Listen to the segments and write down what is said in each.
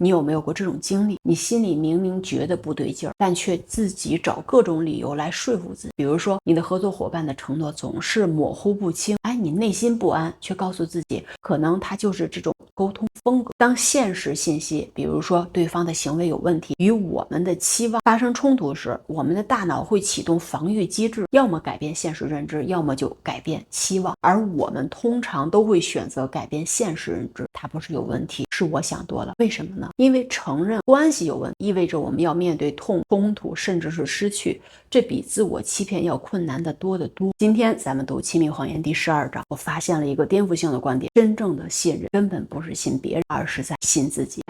你有没有过这种经历？你心里明明觉得不对劲儿，但却自己找各种理由来说服自己。比如说，你的合作伙伴的承诺总是模糊不清，你内心不安，却告诉自己，可能他就是这种沟通风格。当现实信息，比如说对方的行为有问题，与我们的期望发生冲突时，我们的大脑会启动防御机制，要么改变现实认知，要么就改变期望。而我们通常都会选择改变现实认知，它不是有问题，是我想多了。为什么呢？因为承认关系有问题，意味着我们要面对冲突，甚至是失去，这比自我欺骗要困难得多得多。今天咱们读《亲密谎言》第12章，我发现了一个颠覆性的观点：真正的信任根本不是信别人，而是在信自己。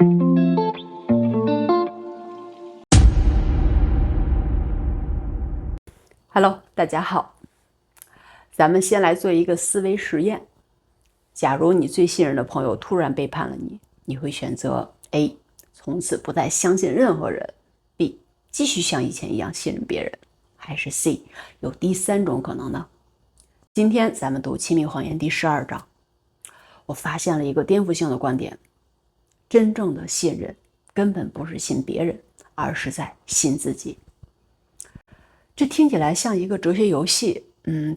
Hello， 大家好，咱们先来做一个思维实验。假如你最信任的朋友突然背叛了你，你会选择 A 从此不再相信任何人， B 继续像以前一样信任别人，还是 C 有第3种可能呢？今天咱们读《亲密谎言》第12章，我发现了一个颠覆性的观点：真正的信任根本不是信别人，而是在信自己。这听起来像一个哲学游戏，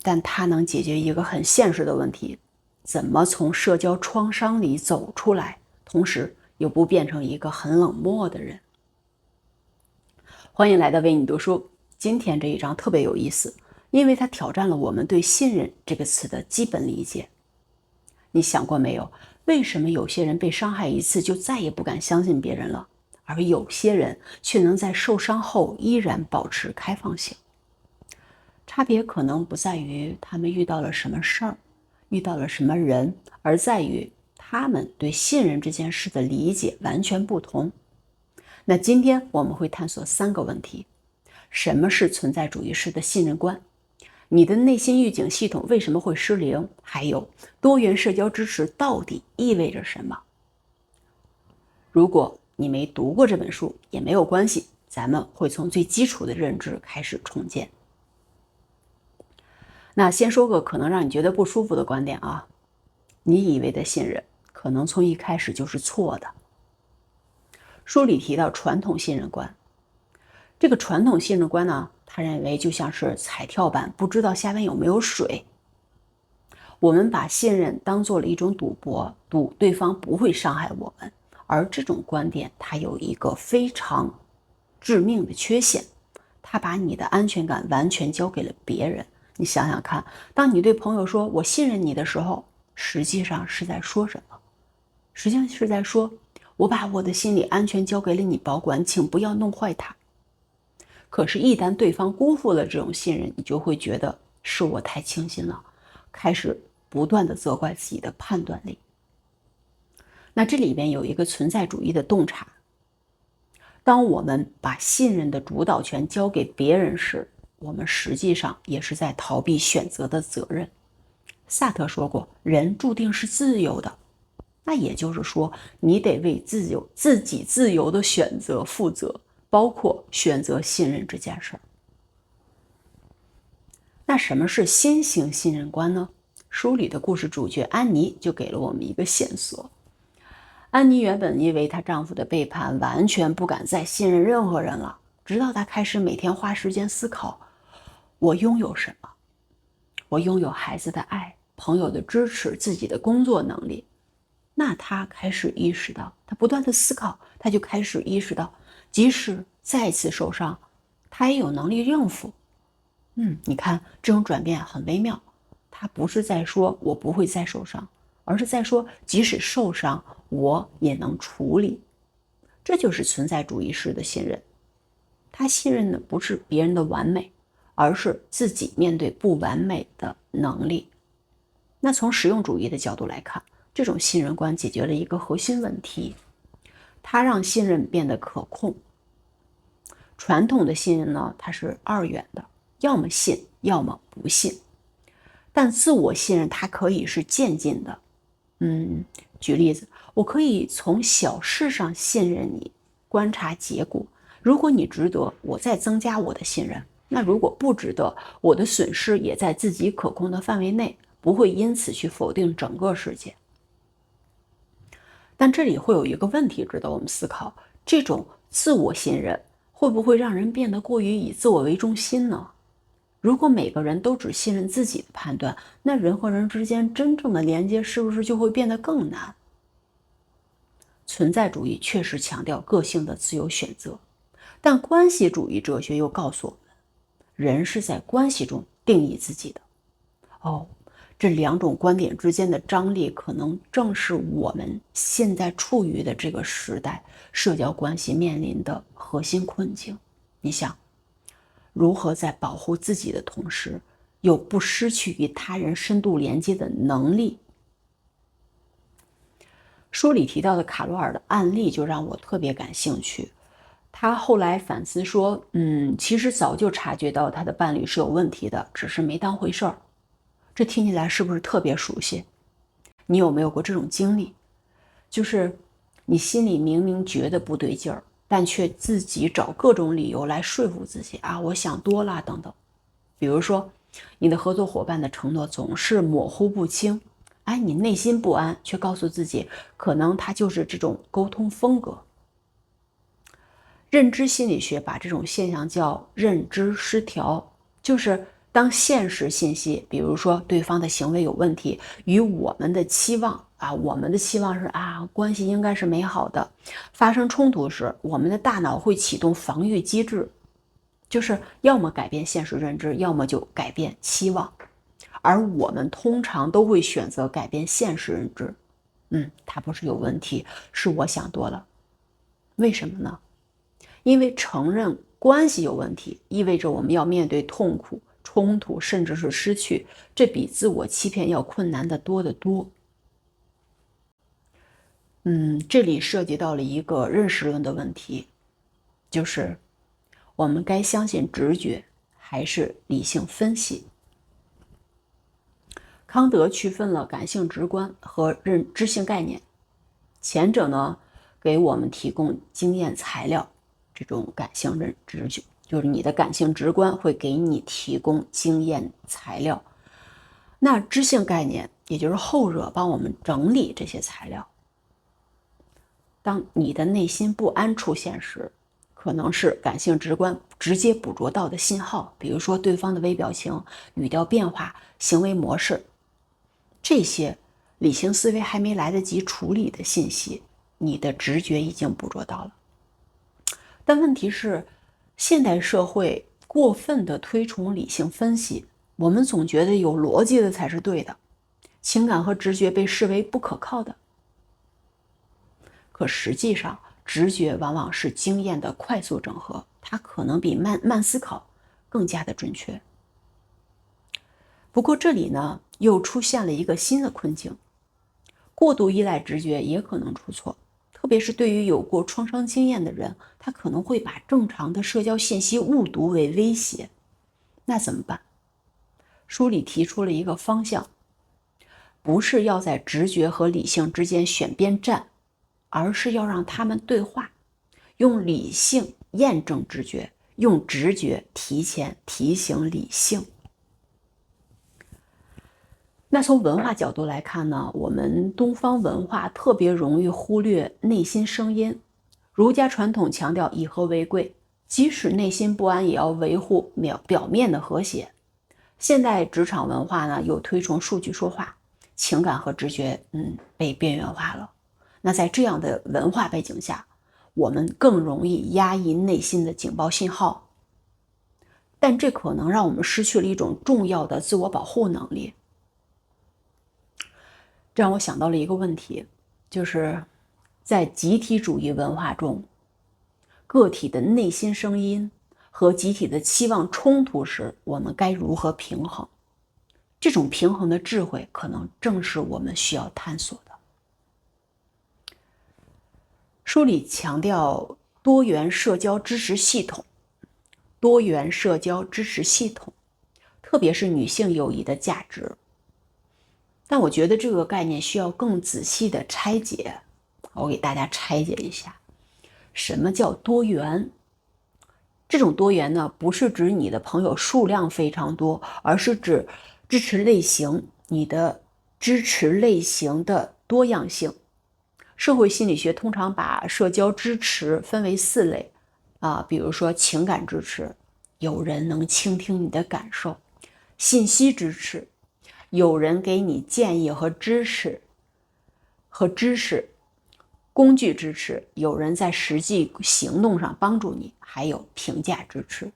但它能解决一个很现实的问题：怎么从社交创伤里走出来，同时又不变成一个很冷漠的人。欢迎来到为你读书。今天这一章特别有意思，因为它挑战了我们对信任这个词的基本理解。你想过没有，为什么有些人被伤害一次就再也不敢相信别人了，而有些人却能在受伤后依然保持开放性？差别可能不在于他们遇到了什么事儿，遇到了什么人，而在于他们对信任这件事的理解完全不同。那今天我们会探索3个问题：什么是存在主义式的信任观？你的内心预警系统为什么会失灵？还有多元社交支持到底意味着什么？如果你没读过这本书也没有关系，咱们会从最基础的认知开始重建。那先说个可能让你觉得不舒服的观点啊，你以为的信任可能从一开始就是错的。书里提到传统信任观，这个传统信任观呢，他认为就像是彩跳板，不知道下面有没有水。我们把信任当做了一种赌博，赌对方不会伤害我们，而这种观点它有一个非常致命的缺陷，它把你的安全感完全交给了别人。你想想看，当你对朋友说我信任你的时候，实际上是在说什么？实际上是在说，我把我的心理安全交给了你保管，请不要弄坏它。可是一旦对方辜负了这种信任，你就会觉得是我太轻心了，开始不断的责怪自己的判断力。那这里边有一个存在主义的洞察，当我们把信任的主导权交给别人时，我们实际上也是在逃避选择的责任。萨特说过，人注定是自由的，那也就是说，你得为自己自由的选择负责，包括选择信任这件事儿。那什么是新型信任观呢？书里的故事主角安妮就给了我们一个线索。安妮原本因为她丈夫的背叛，完全不敢再信任任何人了，直到她开始每天花时间思考，我拥有什么？我拥有孩子的爱，朋友的支持，自己的工作能力。那她开始意识到，她不断的思考，她就开始意识到，即使再次受伤，她也有能力应付。你看这种转变很微妙，她不是在说我不会再受伤，而是在说即使受伤，我也能处理。这就是存在主义式的信任。她信任的不是别人的完美，而是自己面对不完美的能力。那从实用主义的角度来看，这种信任观解决了一个核心问题，它让信任变得可控。传统的信任呢，它是2元的，要么信，要么不信。但自我信任它可以是渐进的。举例子，我可以从小事上信任你，观察结果。如果你值得，我再增加我的信任。那如果不值得，我的损失也在自己可控的范围内，不会因此去否定整个世界。但这里会有一个问题值得我们思考，这种自我信任会不会让人变得过于以自我为中心呢？如果每个人都只信任自己的判断，那人和人之间真正的连接是不是就会变得更难？存在主义确实强调个性的自由选择，但关系主义哲学又告诉我们，人是在关系中定义自己的。这两种观点之间的张力，可能正是我们现在处于的这个时代社交关系面临的核心困境。你想，如何在保护自己的同时，又不失去与他人深度连接的能力？书里提到的卡罗尔的案例就让我特别感兴趣。他后来反思说，其实早就察觉到他的伴侣是有问题的，只是没当回事儿。这听起来是不是特别熟悉？你有没有过这种经历？就是你心里明明觉得不对劲儿，但却自己找各种理由来说服自己啊，我想多了等等。比如说，你的合作伙伴的承诺总是模糊不清，你内心不安，却告诉自己，可能他就是这种沟通风格。认知心理学把这种现象叫认知失调，就是当现实信息，比如说对方的行为有问题，与我们的期望我们的期望是关系应该是美好的，发生冲突时，我们的大脑会启动防御机制，就是要么改变现实认知，要么就改变期望，而我们通常都会选择改变现实认知。他不是有问题，是我想多了。为什么呢？因为承认关系有问题，意味着我们要面对痛苦、冲突，甚至是失去，这比自我欺骗要困难得多得多。这里涉及到了一个认识论的问题，就是我们该相信直觉还是理性分析？康德区分了感性直观和知性概念，前者呢给我们提供经验材料，这种感性直觉就是你的感性直观会给你提供经验材料，那知性概念也就是后者帮我们整理这些材料。当你的内心不安出现时，可能是感性直观直接捕捉到的信号，比如说对方的微表情、语调变化、行为模式，这些理性思维还没来得及处理的信息，你的直觉已经捕捉到了。但问题是，现代社会过分的推崇理性分析，我们总觉得有逻辑的才是对的，情感和直觉被视为不可靠的。可实际上，直觉往往是经验的快速整合，它可能比慢思考更加的准确。不过这里呢，又出现了一个新的困境，过度依赖直觉也可能出错，特别是对于有过创伤经验的人，他可能会把正常的社交信息误读为威胁。那怎么办？书里提出了一个方向，不是要在直觉和理性之间选边站，而是要让他们对话，用理性验证直觉，用直觉提前提醒理性。那从文化角度来看呢，我们东方文化特别容易忽略内心声音。儒家传统强调以和为贵，即使内心不安也要维护表面的和谐。现代职场文化呢，又推崇数据说话，情感和直觉被边缘化了。那在这样的文化背景下，我们更容易压抑内心的警报信号，但这可能让我们失去了一种重要的自我保护能力。这让我想到了一个问题，就是在集体主义文化中，个体的内心声音和集体的期望冲突时，我们该如何平衡？这种平衡的智慧，可能正是我们需要探索的。书里强调多元社交支持系统，特别是女性友谊的价值。但我觉得这个概念需要更仔细的拆解，我给大家拆解一下。什么叫多元？这种多元呢，不是指你的朋友数量非常多，而是指你的支持类型的多样性。社会心理学通常把社交支持分为4类比如说情感支持，有人能倾听你的感受；信息支持，有人给你建议和知识；工具支持，有人在实际行动上帮助你；还有评价支持，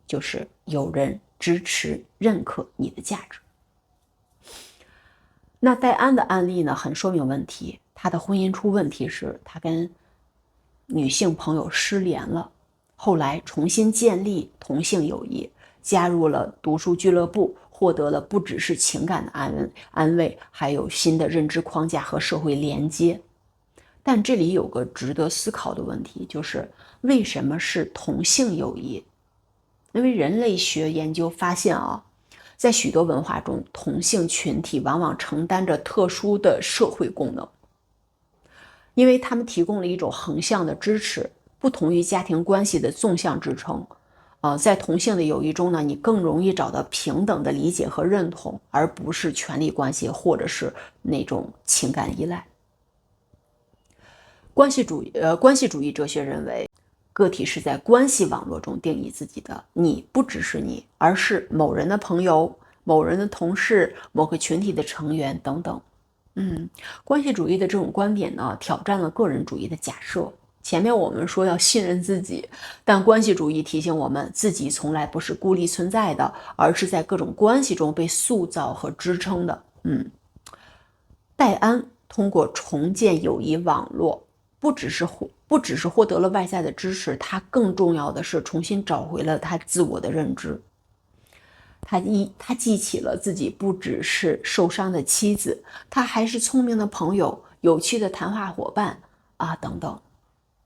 就是有人支持认可你的价值。那戴安的案例呢，很说明问题。他的婚姻出问题时，他跟女性朋友失联了，后来重新建立同性友谊，加入了读书俱乐部，获得了不只是情感的安慰，还有新的认知框架和社会连接。但这里有个值得思考的问题，就是为什么是同性友谊？因为人类学研究发现在许多文化中，同性群体往往承担着特殊的社会功能，因为他们提供了一种横向的支持，不同于家庭关系的纵向支撑。在同性的友谊中呢，你更容易找到平等的理解和认同，而不是权力关系或者是那种情感依赖。关系主义哲学认为，个体是在关系网络中定义自己的，你不只是你，而是某人的朋友、某人的同事、某个群体的成员等等。关系主义的这种观点呢，挑战了个人主义的假设。前面我们说要信任自己，但关系主义提醒我们，自己从来不是孤立存在的，而是在各种关系中被塑造和支撑的。戴安通过重建友谊网络，不只是获得了外在的支持，他更重要的是重新找回了他自我的认知。他记起了自己不只是受伤的妻子，他还是聪明的朋友、有趣的谈话伙伴等等。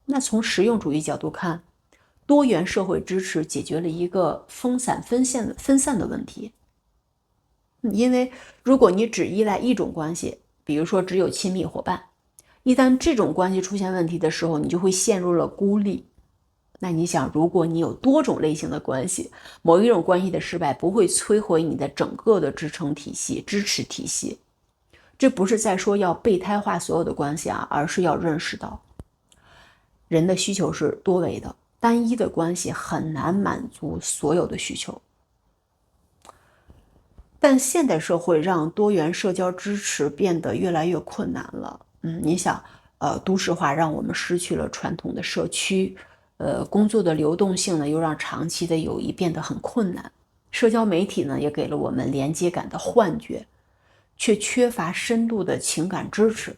那从实用主义角度看，多元社会支持解决了一个分散的问题。因为如果你只依赖一种关系，比如说只有亲密伙伴，一旦这种关系出现问题的时候，你就会陷入了孤立。那你想，如果你有多种类型的关系，某一种关系的失败不会摧毁你的整个的支持体系。这不是在说要备胎化所有的关系而是要认识到人的需求是多维的，单一的关系很难满足所有的需求。但现代社会让多元社交支持变得越来越困难了。你想，都市化让我们失去了传统的社区，工作的流动性呢，又让长期的友谊变得很困难。社交媒体呢，也给了我们连接感的幻觉，却缺乏深度的情感支持。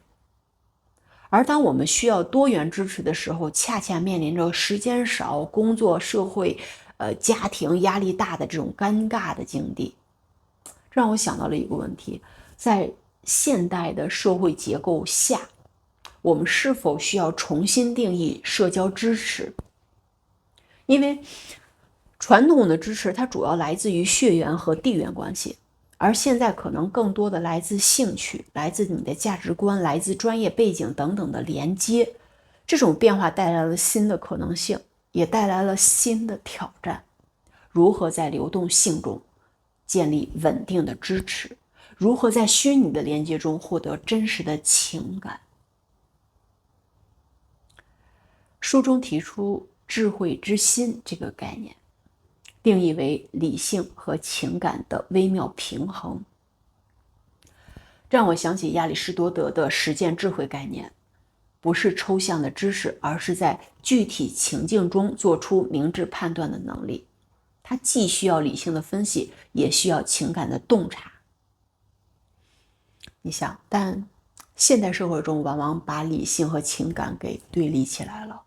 而当我们需要多元支持的时候，恰恰面临着时间少、工作、社会、家庭压力大的这种尴尬的境地。这让我想到了一个问题，在现代的社会结构下，我们是否需要重新定义社交支持？因为传统的支持它主要来自于血缘和地缘关系，而现在可能更多的来自兴趣，来自你的价值观，来自专业背景等等的连接。这种变化带来了新的可能性，也带来了新的挑战。如何在流动性中建立稳定的支持？如何在虚拟的连接中获得真实的情感？书中提出智慧之心这个概念，定义为理性和情感的微妙平衡。让我想起亚里士多德的实践智慧概念，不是抽象的知识，而是在具体情境中做出明智判断的能力。它既需要理性的分析，也需要情感的洞察。你想，但现代社会中往往把理性和情感给对立起来了，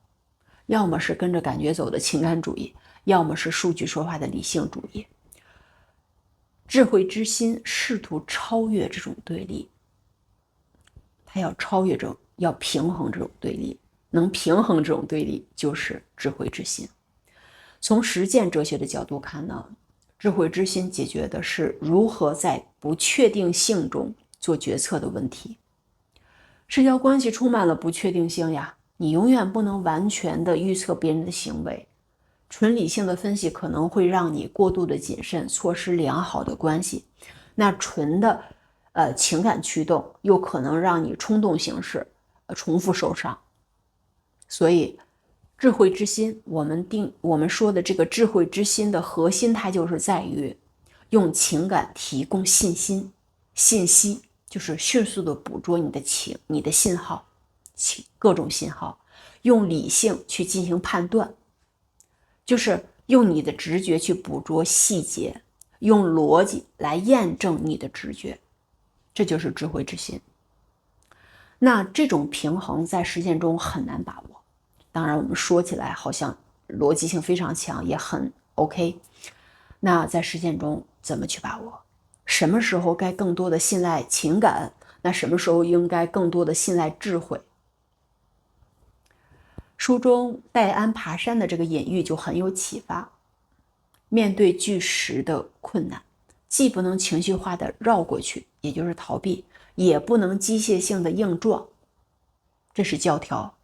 要么是跟着感觉走的情感主义，要么是数据说话的理性主义。智慧之心试图超越这种对立，它要平衡这种对立，能平衡这种对立就是智慧之心。从实践哲学的角度看呢，智慧之心解决的是如何在不确定性中做决策的问题。社交关系充满了不确定性呀，你永远不能完全的预测别人的行为。纯理性的分析可能会让你过度的谨慎，错失良好的关系。那纯的情感驱动又可能让你冲动行事，重复受伤。所以智慧之心，我们说的这个智慧之心的核心，它就是在于用情感提供信息，就是迅速的捕捉你的信号，各种信号，用理性去进行判断，就是用你的直觉去捕捉细节，用逻辑来验证你的直觉，这就是智慧之心。那这种平衡在实践中很难把握，当然我们说起来好像逻辑性非常强，也很 OK。那在实践中怎么去把握？什么时候该更多的信赖情感？那什么时候应该更多的信赖智慧？书中戴安爬山的这个隐喻就很有启发。面对巨石的困难，既不能情绪化的绕过去，也就是逃避，也不能机械性的硬撞，这是教条，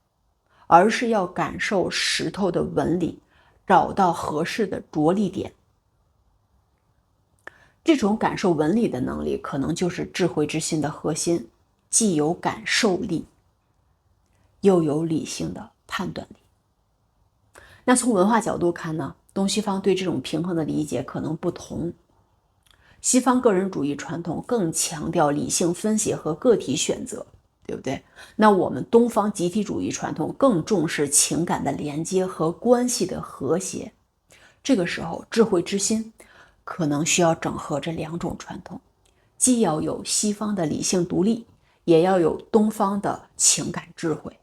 而是要感受石头的纹理，找到合适的着力点。这种感受纹理的能力，可能就是智慧之心的核心，既有感受力，又有理性的判断力。那从文化角度看呢，东西方对这种平衡的理解可能不同。西方个人主义传统更强调理性分析和个体选择，对不对？那我们东方集体主义传统更重视情感的连接和关系的和谐。这个时候，智慧之心可能需要整合这两种传统，既要有西方的理性独立，也要有东方的情感智慧。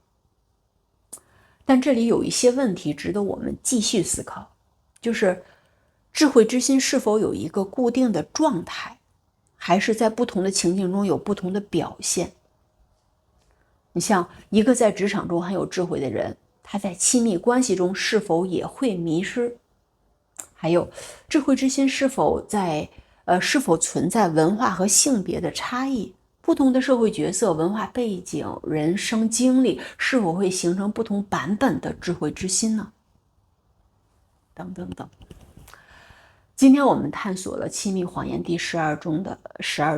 但这里有一些问题值得我们继续思考，就是智慧之心是否有一个固定的状态，还是在不同的情境中有不同的表现？你像一个在职场中很有智慧的人，他在亲密关系中是否也会迷失？还有智慧之心是否存在文化和性别的差异？不同的社会角色、文化背景、人生经历是否会形成不同版本的智慧之心呢？等等等。今天我们探索了亲密谎言第12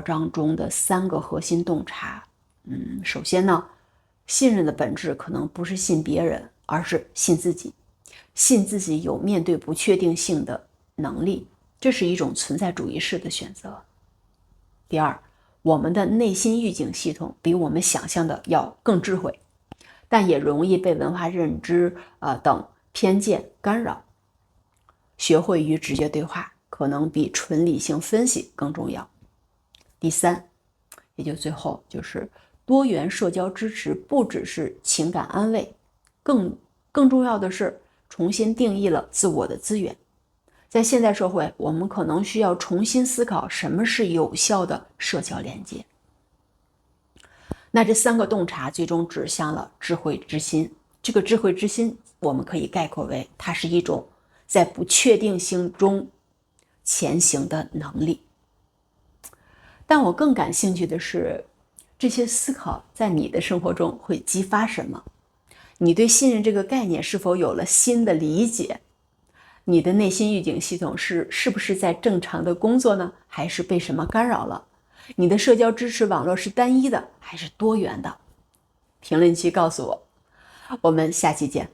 章中的3个核心洞察。首先呢，信任的本质可能不是信别人，而是信自己，信自己有面对不确定性的能力，这是一种存在主义式的选择。第二，我们的内心预警系统比我们想象的要更智慧，但也容易被文化认知等偏见干扰。学会与直觉对话，可能比纯理性分析更重要。第三，也就最后就是多元社交支持不只是情感安慰，更重要的是重新定义了自我的资源。在现代社会，我们可能需要重新思考什么是有效的社交连接。那这3个洞察最终指向了智慧之心。这个智慧之心，我们可以概括为它是一种在不确定性中前行的能力。但我更感兴趣的是，这些思考在你的生活中会激发什么？你对信任这个概念是否有了新的理解？你的内心预警系统是不是在正常的工作呢？还是被什么干扰了？你的社交支持网络是单一的还是多元的？评论区告诉我，我们下期见。